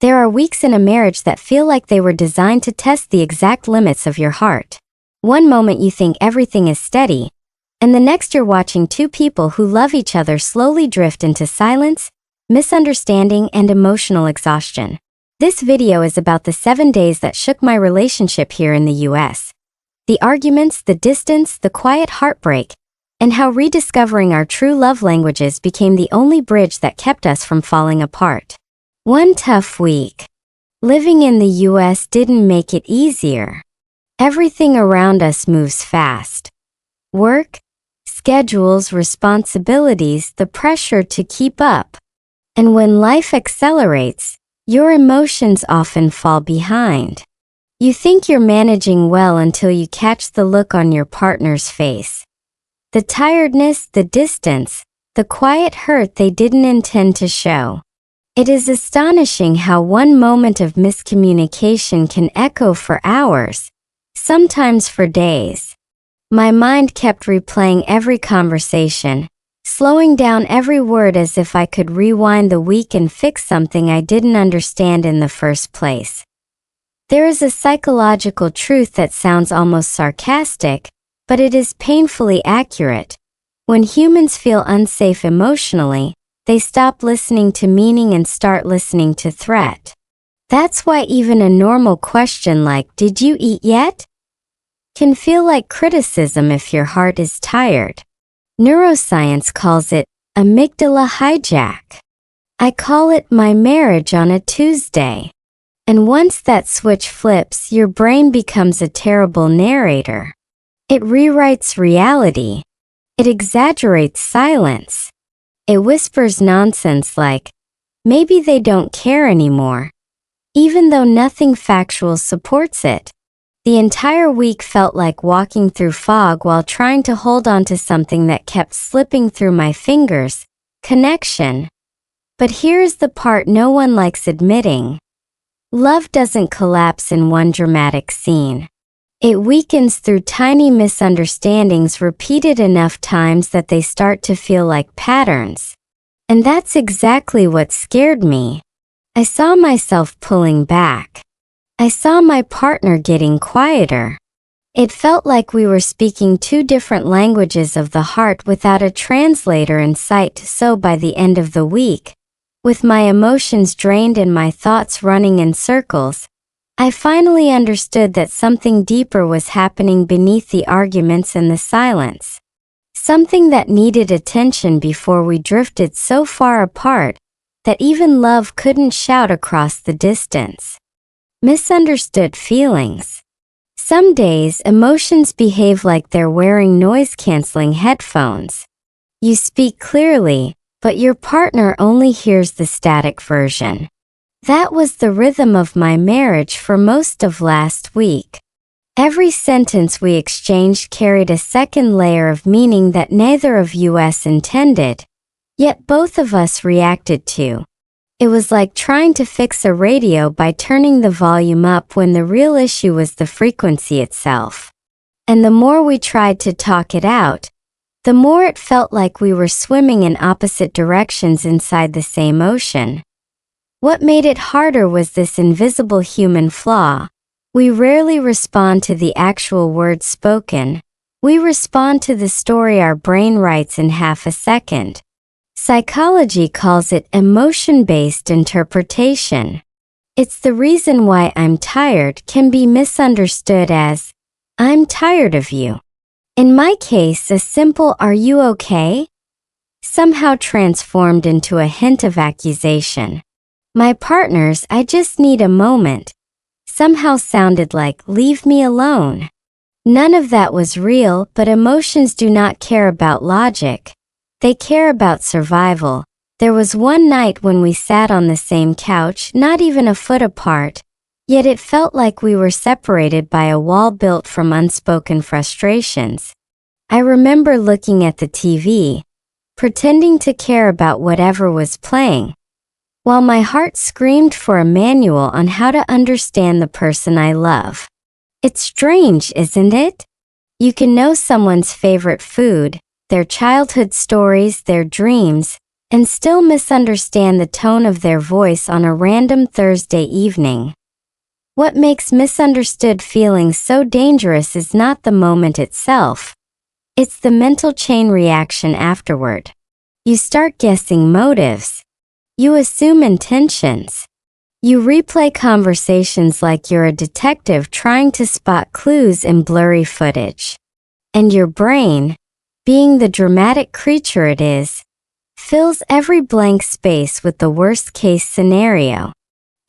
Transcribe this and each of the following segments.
There are weeks in a marriage that feel like they were designed to test the exact limits of your heart. One moment you think everything is steady, and the next you're watching two people who love each other slowly drift into silence, misunderstanding, and emotional exhaustion. This video is about the 7 days that shook my relationship here in the US. The arguments, the distance, the quiet heartbreak, and how rediscovering our true love languages became the only bridge that kept us from falling apart. One tough week. Living in the US didn't make it easier. Everything around us moves fast. Work, schedules, responsibilities, the pressure to keep up. And when life accelerates, your emotions often fall behind. You think you're managing well until you catch the look on your partner's face. The tiredness, the distance, the quiet hurt they didn't intend to show. It is astonishing how one moment of miscommunication can echo for hours, sometimes for days. My mind kept replaying every conversation, slowing down every word as if I could rewind the week and fix something I didn't understand in the first place. There is a psychological truth that sounds almost sarcastic, but it is painfully accurate. When humans feel unsafe emotionally, they stop listening to meaning and start listening to threat. That's why even a normal question like, "Did you eat yet?" can feel like criticism if your heart is tired. Neuroscience calls it amygdala hijack. I call it my marriage on a Tuesday. And once that switch flips, your brain becomes a terrible narrator. It rewrites reality. It exaggerates silence. It whispers nonsense like, maybe they don't care anymore, even though nothing factual supports it. The entire week felt like walking through fog while trying to hold on to something that kept slipping through my fingers: connection. But here's the part no one likes admitting. Love doesn't collapse in one dramatic scene. It weakens through tiny misunderstandings repeated enough times that they start to feel like patterns. And that's exactly what scared me. I saw myself pulling back. I saw my partner getting quieter. It felt like we were speaking two different languages of the heart without a translator in sight. So by the end of the week, with my emotions drained and my thoughts running in circles, I finally understood that something deeper was happening beneath the arguments and the silence. Something that needed attention before we drifted so far apart that even love couldn't shout across the distance. Misunderstood feelings. Some days, emotions behave like they're wearing noise-canceling headphones. You speak clearly, but your partner only hears the static version. That was the rhythm of my marriage for most of last week. Every sentence we exchanged carried a second layer of meaning that neither of us intended, yet both of us reacted to. It was like trying to fix a radio by turning the volume up when the real issue was the frequency itself. And the more we tried to talk it out, the more it felt like we were swimming in opposite directions inside the same ocean. What made it harder was this invisible human flaw. We rarely respond to the actual words spoken. We respond to the story our brain writes in half a second. Psychology calls it emotion-based interpretation. It's the reason why "I'm tired" can be misunderstood as, "I'm tired of you." In my case, a simple "Are you okay?" somehow transformed into a hint of accusation. My partner's "I just need a moment" somehow sounded like "leave me alone." None of that was real, but emotions do not care about logic. They care about survival. There was one night when we sat on the same couch, not even a foot apart, yet it felt like we were separated by a wall built from unspoken frustrations. I remember looking at the TV, pretending to care about whatever was playing, while my heart screamed for a manual on how to understand the person I love. It's strange, isn't it? You can know someone's favorite food, their childhood stories, their dreams, and still misunderstand the tone of their voice on a random Thursday evening. What makes misunderstood feelings so dangerous is not the moment itself. It's the mental chain reaction afterward. You start guessing motives. You assume intentions. You replay conversations like you're a detective trying to spot clues in blurry footage. And your brain, being the dramatic creature it is, fills every blank space with the worst-case scenario.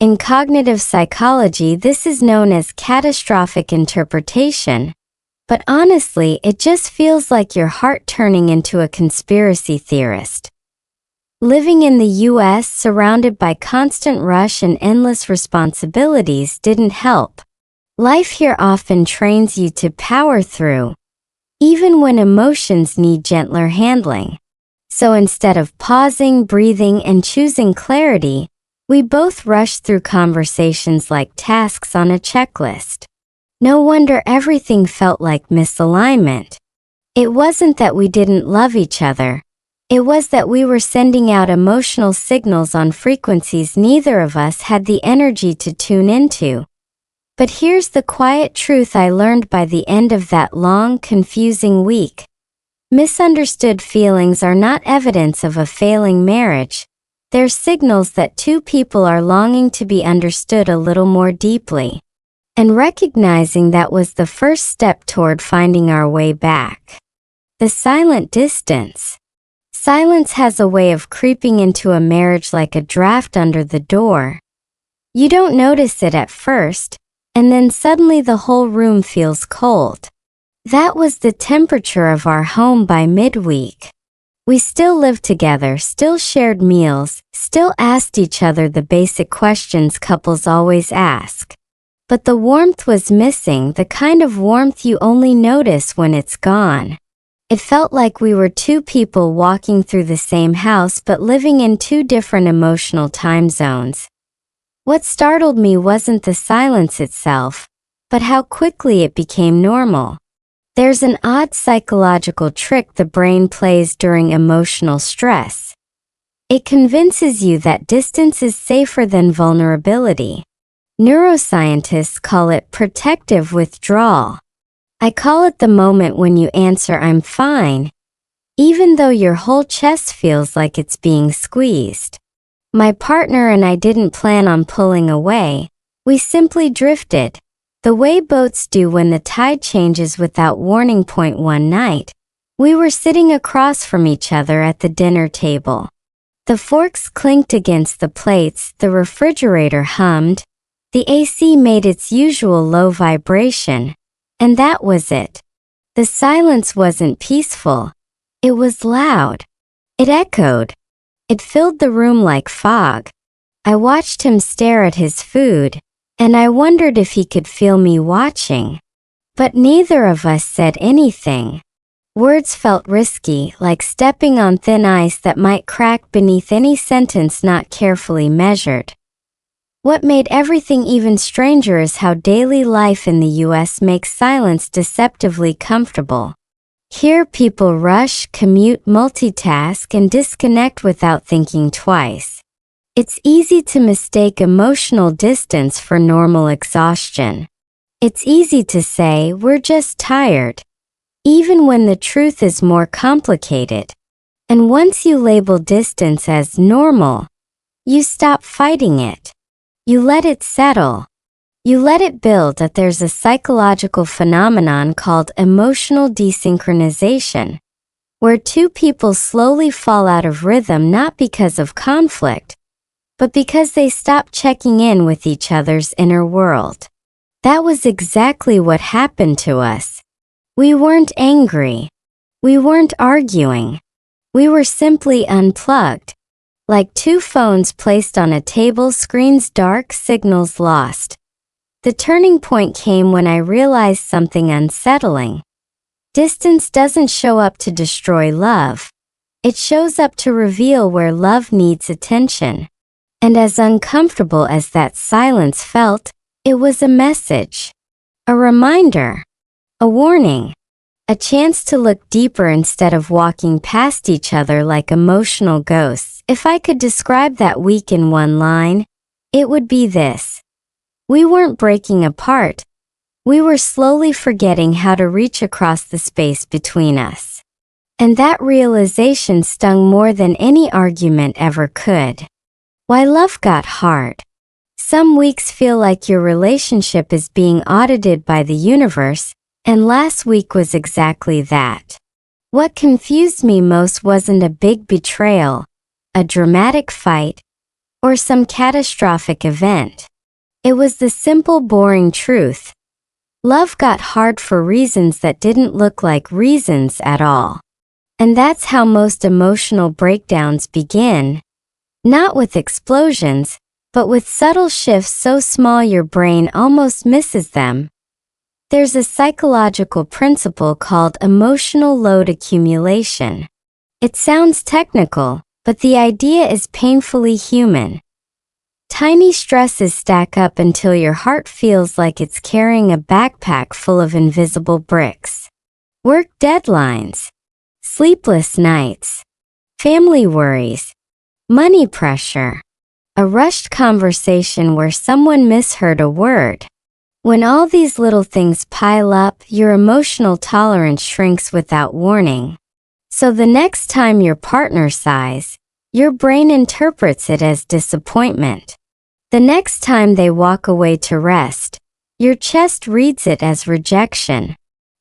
In cognitive psychology, this is known as catastrophic interpretation, but honestly, it just feels like your heart turning into a conspiracy theorist. Living in the US, surrounded by constant rush and endless responsibilities, didn't help. Life here often trains you to power through, even when emotions need gentler handling. So instead of pausing, breathing, and choosing clarity, we both rush through conversations like tasks on a checklist. No wonder everything felt like misalignment. It wasn't that we didn't love each other. It was that we were sending out emotional signals on frequencies neither of us had the energy to tune into. But here's the quiet truth I learned by the end of that long, confusing week. Misunderstood feelings are not evidence of a failing marriage. They're signals that two people are longing to be understood a little more deeply. And recognizing that was the first step toward finding our way back. The silent distance. Silence has a way of creeping into a marriage like a draft under the door. You don't notice it at first, and then suddenly the whole room feels cold. That was the temperature of our home by midweek. We still lived together, still shared meals, still asked each other the basic questions couples always ask. But the warmth was missing, the kind of warmth you only notice when it's gone. It felt like we were two people walking through the same house but living in two different emotional time zones. What startled me wasn't the silence itself, but how quickly it became normal. There's an odd psychological trick the brain plays during emotional stress. It convinces you that distance is safer than vulnerability. Neuroscientists call it protective withdrawal. I call it the moment when you answer "I'm fine," even though your whole chest feels like it's being squeezed. My partner and I didn't plan on pulling away. We simply drifted, the way boats do when the tide changes without warning. One night, we were sitting across from each other at the dinner table. The forks clinked against the plates, the refrigerator hummed, the AC made its usual low vibration, and that was it. The silence wasn't peaceful. It was loud. It echoed. It filled the room like fog. I watched him stare at his food, and I wondered if he could feel me watching. But neither of us said anything. Words felt risky, like stepping on thin ice that might crack beneath any sentence not carefully measured. What made everything even stranger is how daily life in the US makes silence deceptively comfortable. Here people rush, commute, multitask, and disconnect without thinking twice. It's easy to mistake emotional distance for normal exhaustion. It's easy to say, "We're just tired," even when the truth is more complicated. And once you label distance as normal, you stop fighting it. You let it settle. You let it build. That there's a psychological phenomenon called emotional desynchronization, where two people slowly fall out of rhythm not because of conflict, but because they stop checking in with each other's inner world. That was exactly what happened to us. We weren't angry. We weren't arguing. We were simply unplugged. Like two phones placed on a table, screens dark, signals lost. The turning point came when I realized something unsettling. Distance doesn't show up to destroy love. It shows up to reveal where love needs attention. And as uncomfortable as that silence felt, it was a message. A reminder. A warning. A chance to look deeper instead of walking past each other like emotional ghosts. If I could describe that week in one line, it would be this. We weren't breaking apart. We were slowly forgetting how to reach across the space between us. And that realization stung more than any argument ever could. Why love got hard. Some weeks feel like your relationship is being audited by the universe, and last week was exactly that. What confused me most wasn't a big betrayal, a dramatic fight, or some catastrophic event. It was the simple, boring truth. Love got hard for reasons that didn't look like reasons at all. And that's how most emotional breakdowns begin. Not with explosions, but with subtle shifts so small your brain almost misses them. There's a psychological principle called emotional load accumulation. It sounds technical, but the idea is painfully human. Tiny stresses stack up until your heart feels like it's carrying a backpack full of invisible bricks. Work deadlines, sleepless nights, family worries, money pressure, a rushed conversation where someone misheard a word. When all these little things pile up, your emotional tolerance shrinks without warning. So the next time your partner sighs, your brain interprets it as disappointment. The next time they walk away to rest, your chest reads it as rejection.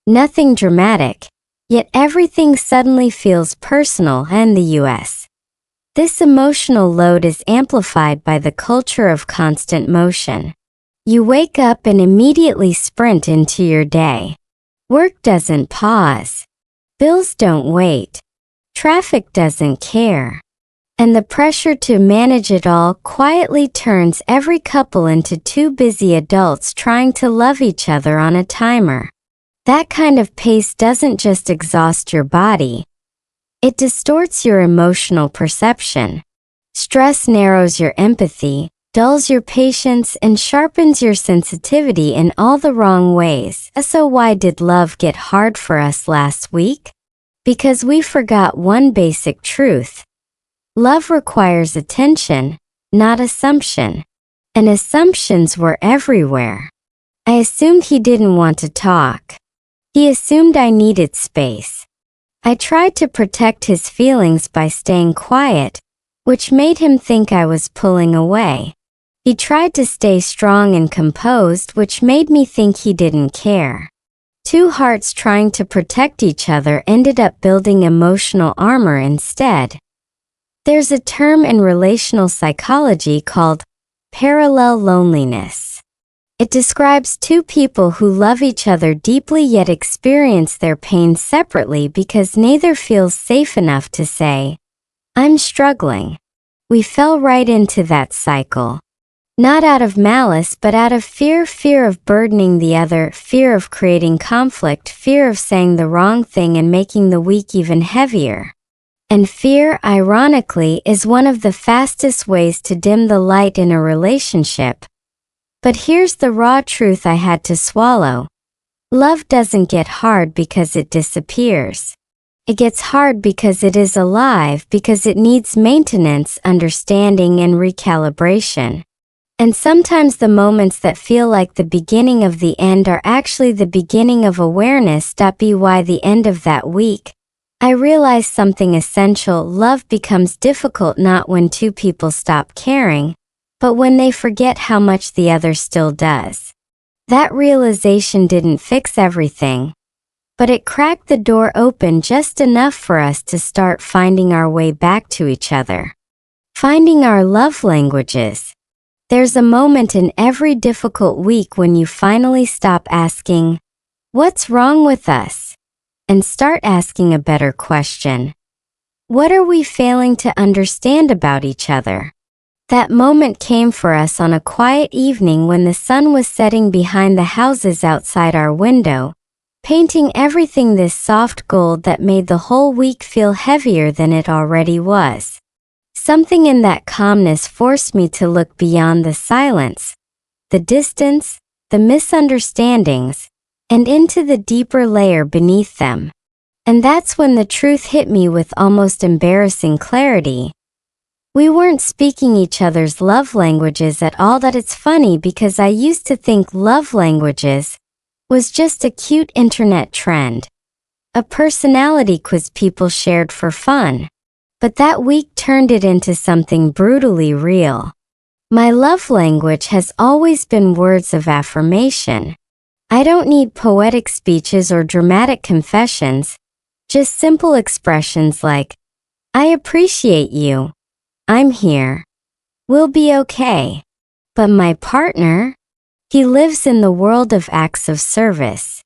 Nothing dramatic, yet everything suddenly feels personal and the US. This emotional load is amplified by the culture of constant motion. You wake up and immediately sprint into your day. Work doesn't pause. Bills don't wait. Traffic doesn't care. And the pressure to manage it all quietly turns every couple into two busy adults trying to love each other on a timer. That kind of pace doesn't just exhaust your body. It distorts your emotional perception. Stress narrows your empathy, dulls your patience, and sharpens your sensitivity in all the wrong ways. So why did love get hard for us last week? Because we forgot one basic truth. Love requires attention, not assumption. And assumptions were everywhere. I assumed he didn't want to talk. He assumed I needed space. I tried to protect his feelings by staying quiet, which made him think I was pulling away. He tried to stay strong and composed, which made me think he didn't care. Two hearts trying to protect each other ended up building emotional armor instead. There's a term in relational psychology called parallel loneliness. It describes two people who love each other deeply yet experience their pain separately because neither feels safe enough to say, "I'm struggling." We fell right into that cycle. Not out of malice but out of fear of burdening the other, fear of creating conflict, fear of saying the wrong thing and making the week even heavier. And fear, ironically, is one of the fastest ways to dim the light in a relationship. But here's the raw truth I had to swallow. Love doesn't get hard because it disappears. It gets hard because it is alive, because it needs maintenance, understanding, and recalibration. And sometimes the moments that feel like the beginning of the end are actually the beginning of awareness. By the end of that week, I realized something essential. Love becomes difficult not when two people stop caring, but when they forget how much the other still does. That realization didn't fix everything, but it cracked the door open just enough for us to start finding our way back to each other. Finding our love languages. There's a moment in every difficult week when you finally stop asking, "What's wrong with us?" and start asking a better question. What are we failing to understand about each other? That moment came for us on a quiet evening when the sun was setting behind the houses outside our window, painting everything this soft gold that made the whole week feel heavier than it already was. Something in that calmness forced me to look beyond the silence, the distance, the misunderstandings, and into the deeper layer beneath them. And that's when the truth hit me with almost embarrassing clarity. We weren't speaking each other's love languages at all. That it's funny because I used to think love languages was just a cute internet trend, a personality quiz people shared for fun. But that week turned it into something brutally real. My love language has always been words of affirmation. I don't need poetic speeches or dramatic confessions, just simple expressions like, I appreciate you. I'm here. We'll be okay. But my partner? He lives in the world of acts of service.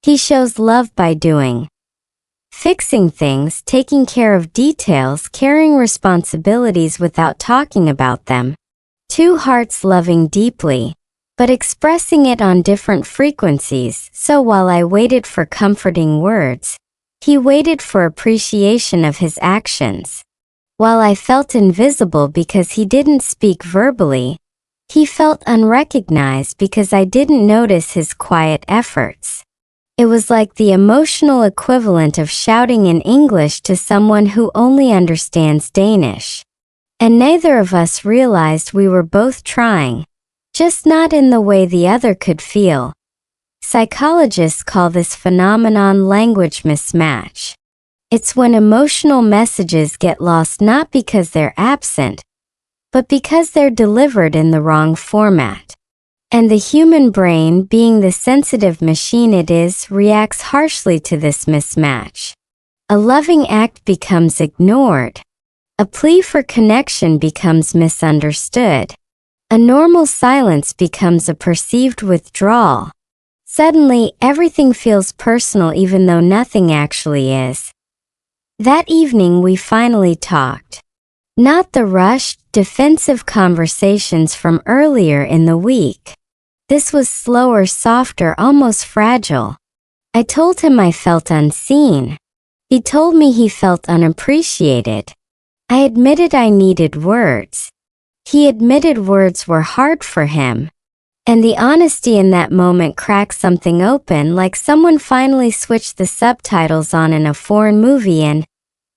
He shows love by doing, fixing things, taking care of details, carrying responsibilities without talking about them. Two hearts loving deeply, but expressing it on different frequencies. So while I waited for comforting words, he waited for appreciation of his actions. While I felt invisible because he didn't speak verbally, he felt unrecognized because I didn't notice his quiet efforts. It was like the emotional equivalent of shouting in English to someone who only understands Danish. And neither of us realized we were both trying, just not in the way the other could feel. Psychologists call this phenomenon language mismatch. It's when emotional messages get lost not because they're absent, but because they're delivered in the wrong format. And the human brain, being the sensitive machine it is, reacts harshly to this mismatch. A loving act becomes ignored. A plea for connection becomes misunderstood. A normal silence becomes a perceived withdrawal. Suddenly, everything feels personal even though nothing actually is. That evening we finally talked. Not the rushed, defensive conversations from earlier in the week. This was slower, softer, almost fragile. I told him I felt unseen. He told me he felt unappreciated. I admitted I needed words. He admitted words were hard for him. And the honesty in that moment cracked something open, like someone finally switched the subtitles on in a foreign movie and,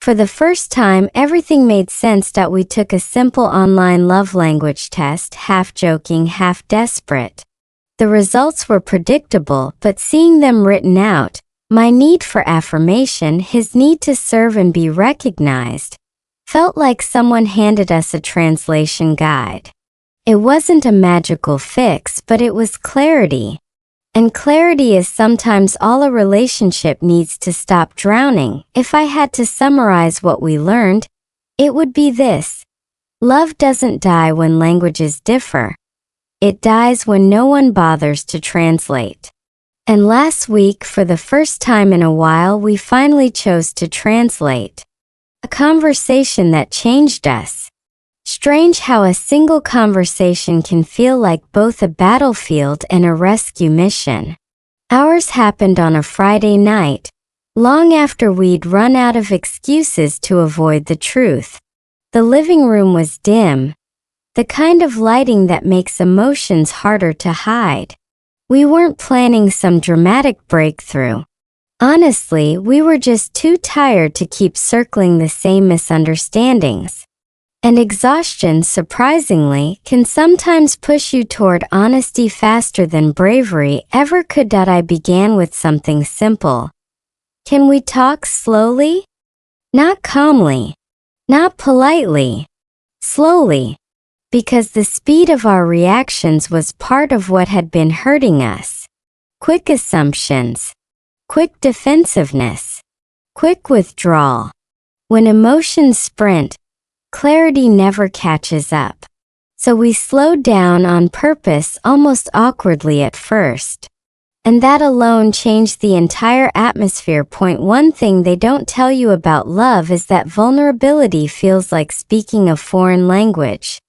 for the first time, everything made sense. We took a simple online love language test, half joking, half desperate. The results were predictable, but seeing them written out, my need for affirmation, his need to serve and be recognized, felt like someone handed us a translation guide. It wasn't a magical fix, but it was clarity. And clarity is sometimes all a relationship needs to stop drowning. If I had to summarize what we learned, it would be this. Love doesn't die when languages differ. It dies when no one bothers to translate. And last week, for the first time in a while, we finally chose to translate. A conversation that changed us. Strange how a single conversation can feel like both a battlefield and a rescue mission. Ours happened on a Friday night, long after we'd run out of excuses to avoid the truth. The living room was dim, the kind of lighting that makes emotions harder to hide. We weren't planning some dramatic breakthrough. Honestly, we were just too tired to keep circling the same misunderstandings. And exhaustion, surprisingly, can sometimes push you toward honesty faster than bravery ever could. I began with something simple. Can we talk slowly? Not calmly. Not politely. Slowly. Because the speed of our reactions was part of what had been hurting us. Quick assumptions. Quick defensiveness. Quick withdrawal. When emotions sprint, clarity never catches up. So we slowed down on purpose, almost awkwardly at first. And that alone changed the entire atmosphere. Point one thing they don't tell you about love is that vulnerability feels like speaking a foreign language.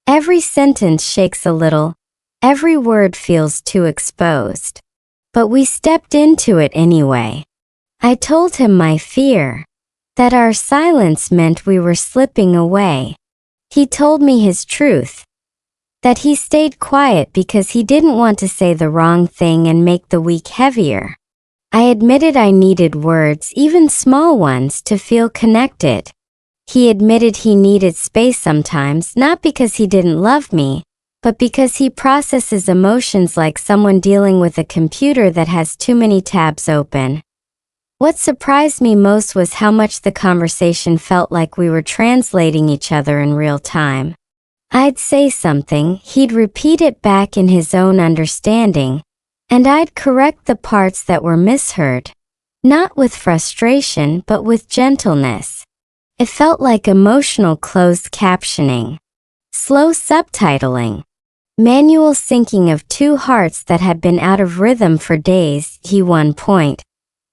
Every sentence shakes a little. Every word feels too exposed. But we stepped into it anyway. I told him my fear. That our silence meant we were slipping away. He told me his truth. That he stayed quiet because he didn't want to say the wrong thing and make the week heavier. I admitted I needed words, even small ones, to feel connected. He admitted he needed space sometimes, not because he didn't love me, but because he processes emotions like someone dealing with a computer that has too many tabs open. What surprised me most was how much the conversation felt like we were translating each other in real time. I'd say something, he'd repeat it back in his own understanding, and I'd correct the parts that were misheard, not with frustration but with gentleness. It felt like emotional closed captioning, slow subtitling, manual syncing of two hearts that had been out of rhythm for days. One point,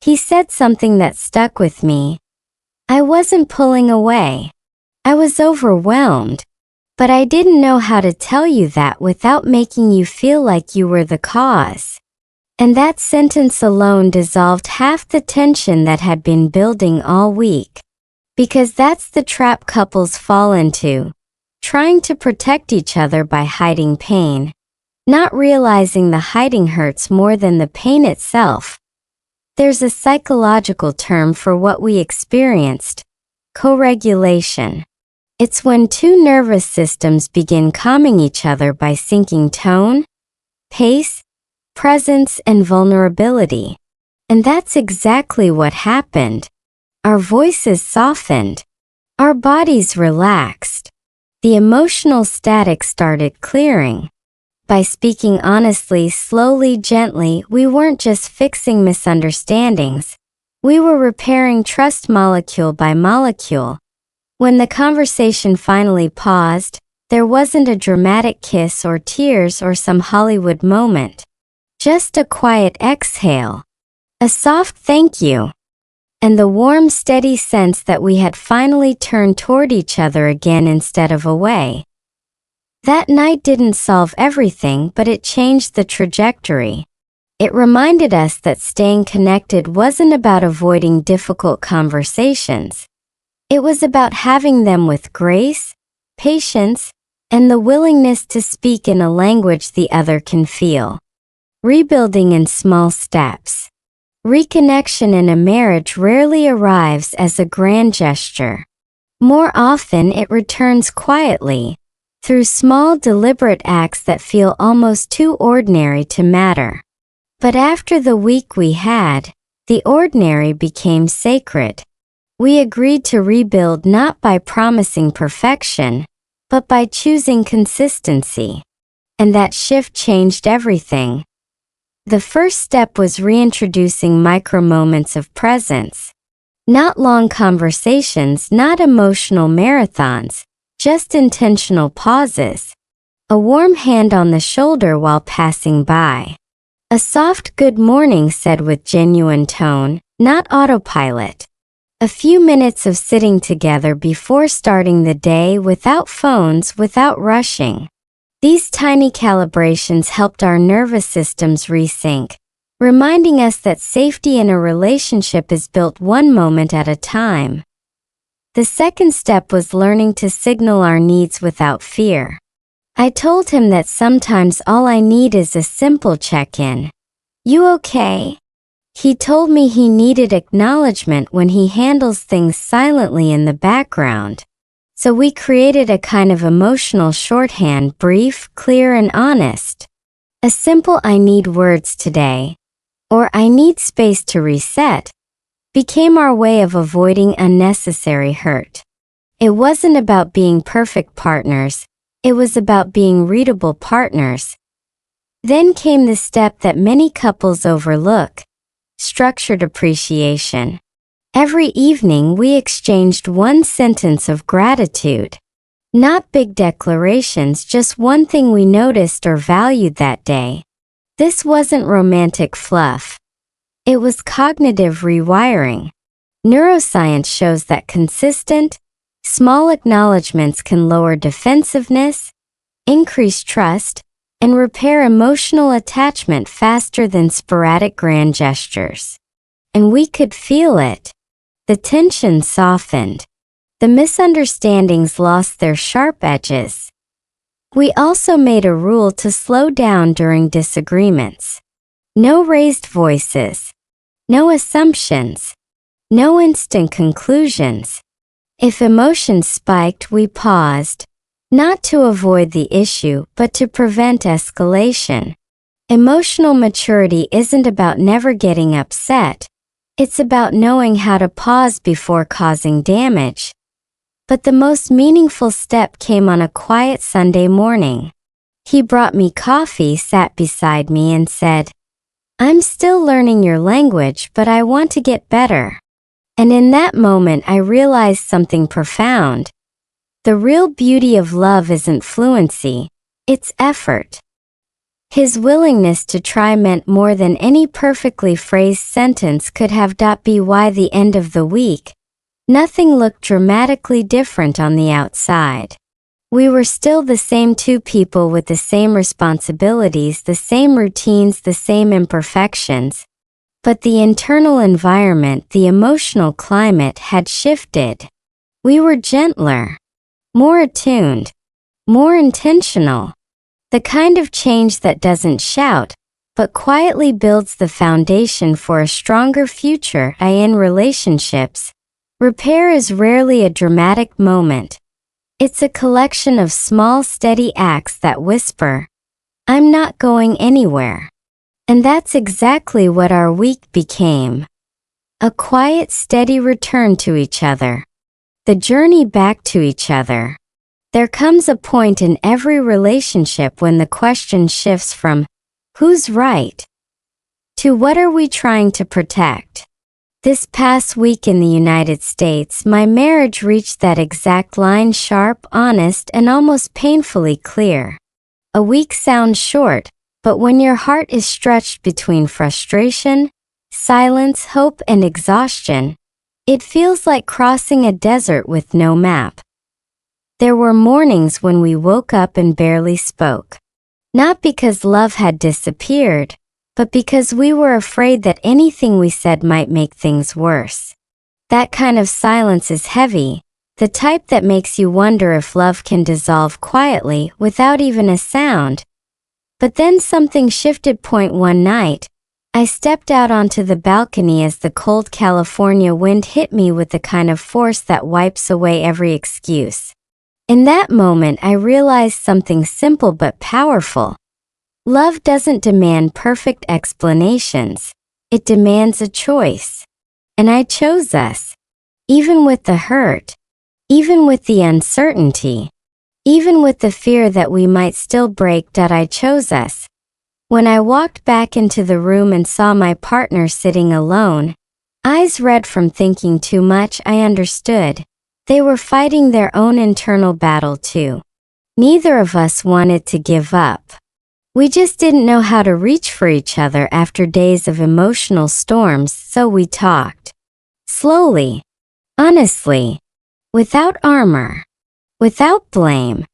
he said something that stuck with me. I wasn't pulling away. I was overwhelmed. But I didn't know how to tell you that without making you feel like you were the cause. And that sentence alone dissolved half the tension that had been building all week. Because that's the trap couples fall into, trying to protect each other by hiding pain, not realizing the hiding hurts more than the pain itself. There's a psychological term for what we experienced: co-regulation. It's when two nervous systems begin calming each other by syncing tone, pace, presence, and vulnerability. And that's exactly what happened. Our voices softened. Our bodies relaxed. The emotional static started clearing. By speaking honestly, slowly, gently, we weren't just fixing misunderstandings. We were repairing trust molecule by molecule. When the conversation finally paused, there wasn't a dramatic kiss or tears or some Hollywood moment. Just a quiet exhale. A soft thank you. And the warm, steady sense that we had finally turned toward each other again instead of away. That night didn't solve everything, but it changed the trajectory. It reminded us that staying connected wasn't about avoiding difficult conversations. It was about having them with grace, patience, and the willingness to speak in a language the other can feel. Rebuilding in small steps. Reconnection in a marriage rarely arrives as a grand gesture. More often it returns quietly, through small deliberate acts that feel almost too ordinary to matter. But after the week we had, the ordinary became sacred. We agreed to rebuild not by promising perfection, but by choosing consistency. And that shift changed everything. The first step was reintroducing micro moments of presence. Not long conversations, not emotional marathons, just intentional pauses. A warm hand on the shoulder while passing by. A soft good morning said with genuine tone, not autopilot. A few minutes of sitting together before starting the day without phones, without rushing. These tiny calibrations helped our nervous systems resync, reminding us that safety in a relationship is built one moment at a time. The second step was learning to signal our needs without fear. I told him that sometimes all I need is a simple check-in. You okay? He told me he needed acknowledgement when he handles things silently in the background. So we created a kind of emotional shorthand, brief, clear, and honest. A simple "I need words today," or "I need space to reset," became our way of avoiding unnecessary hurt. It wasn't about being perfect partners, it was about being readable partners. Then came the step that many couples overlook: structured appreciation. Every evening we exchanged one sentence of gratitude. Not big declarations, just one thing we noticed or valued that day. This wasn't romantic fluff. It was cognitive rewiring. Neuroscience shows that consistent, small acknowledgments can lower defensiveness, increase trust, and repair emotional attachment faster than sporadic grand gestures. And we could feel it. The tension softened. The misunderstandings lost their sharp edges. We also made a rule to slow down during disagreements. No raised voices. No assumptions. No instant conclusions. If emotions spiked, we paused, not to avoid the issue, but to prevent escalation. Emotional maturity isn't about never getting upset. It's about knowing how to pause before causing damage. But the most meaningful step came on a quiet Sunday morning. He brought me coffee, sat beside me, and said, "I'm still learning your language, but I want to get better." And in that moment I realized something profound. The real beauty of love isn't fluency, it's effort. His willingness to try meant more than any perfectly phrased sentence could have. By the end of the week, nothing looked dramatically different on the outside. We were still the same two people with the same responsibilities, the same routines, the same imperfections. But the internal environment, the emotional climate had shifted. We were gentler, more attuned, more intentional. The kind of change that doesn't shout, but quietly builds the foundation for a stronger future. In relationships, repair is rarely a dramatic moment. It's a collection of small, steady acts that whisper, "I'm not going anywhere." And that's exactly what our week became. A quiet, steady return to each other. The journey back to each other. There comes a point in every relationship when the question shifts from, "Who's right?" to "What are we trying to protect?" This past week in the United States, my marriage reached that exact line, sharp, honest, and almost painfully clear. A week sounds short, but when your heart is stretched between frustration, silence, hope, and exhaustion, it feels like crossing a desert with no map. There were mornings when we woke up and barely spoke. Not because love had disappeared, but because we were afraid that anything we said might make things worse. That kind of silence is heavy, the type that makes you wonder if love can dissolve quietly without even a sound. But then something shifted. One night, I stepped out onto the balcony as the cold California wind hit me with the kind of force that wipes away every excuse. In that moment, I realized something simple but powerful. Love doesn't demand perfect explanations. It demands a choice. And I chose us. Even with the hurt. Even with the uncertainty. Even with the fear that we might still break. I chose us. When I walked back into the room and saw my partner sitting alone, eyes red from thinking too much, I understood. They were fighting their own internal battle too. Neither of us wanted to give up. We just didn't know how to reach for each other after days of emotional storms, so we talked. Slowly. Honestly. Without armor. Without blame.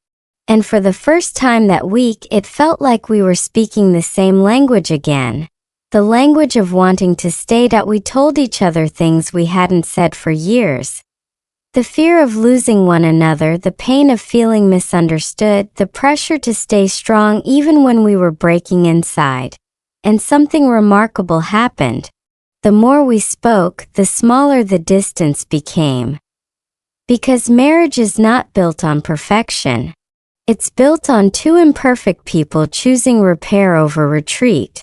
And for the first time that week, it felt like we were speaking the same language again. The language of wanting to stay. We told each other things we hadn't said for years. The fear of losing one another, the pain of feeling misunderstood, the pressure to stay strong even when we were breaking inside. And something remarkable happened. The more we spoke, the smaller the distance became. Because marriage is not built on perfection. It's built on two imperfect people choosing repair over retreat.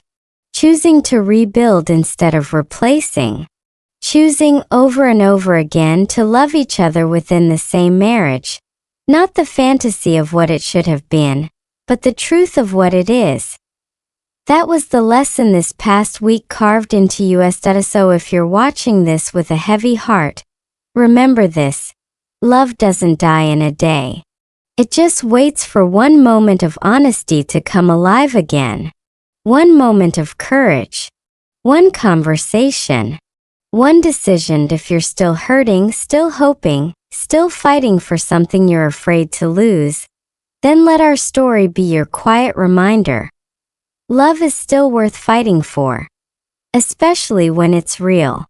Choosing to rebuild instead of replacing. Choosing over and over again to love each other within the same marriage. Not the fantasy of what it should have been, but the truth of what it is. That was the lesson this past week carved into us. So if you're watching this with a heavy heart, remember this. Love doesn't die in a day. It just waits for one moment of honesty to come alive again. One moment of courage. One conversation. One decision. If you're still hurting, still hoping, still fighting for something you're afraid to lose, then let our story be your quiet reminder. Love is still worth fighting for. Especially when it's real.